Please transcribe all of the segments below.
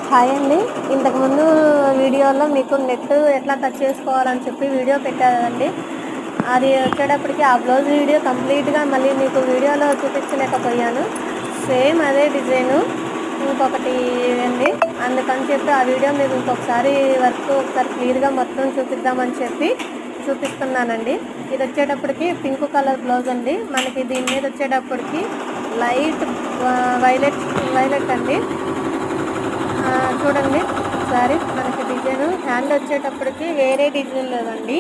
Hi అండి. ఇంతకుముందు వీడియోలో మీకు నెట్ ఎట్లా కట్ చేసుకోవాలని చెప్పి వీడియో పెట్టానండి. అది వచ్చేటప్పటికి ఆ బ్లౌజ్ వీడియో కంప్లీట్గా మళ్ళీ మీకు వీడియోలో చూపించలేకపోయాను. సేమ్ అదే డిజైను ఇంకొకటి అండి. అందుకని చెప్పి ఆ వీడియో మీకు ఇంకొకసారి ఒకసారి క్లియర్గా మొత్తం చూపిద్దామని చెప్పి చూపిస్తున్నానండి. ఇది వచ్చేటప్పటికి పింక్ కలర్ బ్లౌజ్ అండి. మనకి దీని మీద వచ్చేటప్పటికి లైట్ వైలెట్ అండి. చూడండి ఒకసారి మనకి డిజైన్ హ్యాండ్ వచ్చేటప్పటికి వేరే డిజైన్ లేదండి.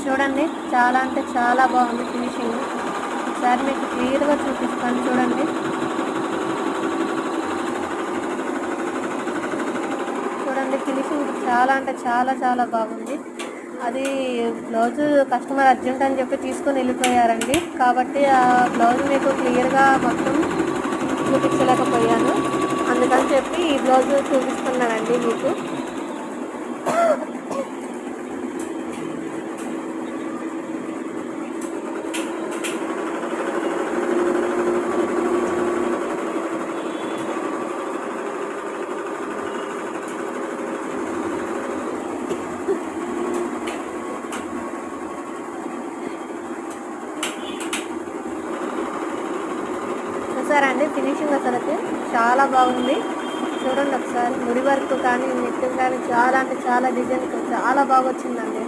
చూడండి చాలా అంటే చాలా బాగుంది ఫినిషింగ్. ఒకసారి మీకు క్లియర్గా చూపిస్తాను చూడండి. చూడండి ఫినిషింగ్ చాలా అంటే చాలా చాలా బాగుంది. అది బ్లౌజ్ కస్టమర్ అర్జెంట్ అని చెప్పి తీసుకొని వెళ్ళిపోయారండి. కాబట్టి ఆ బ్లౌజ్ మీకు క్లియర్గా మొత్తం చూపించలేకపోయాను. అందుకని చెప్పి ఈ బ్లౌజ్ చూపిస్తున్నానండి మీకు. చూసారా అండి ఫినిషింగ్ అసలుకి చాలా బాగుంది. చూడండి ఒకసారి ముడి వర్క్ కానీ నెట్ కానీ చాలా అంటే చాలా డిజైన్ చాలా బాగా వచ్చిందండి.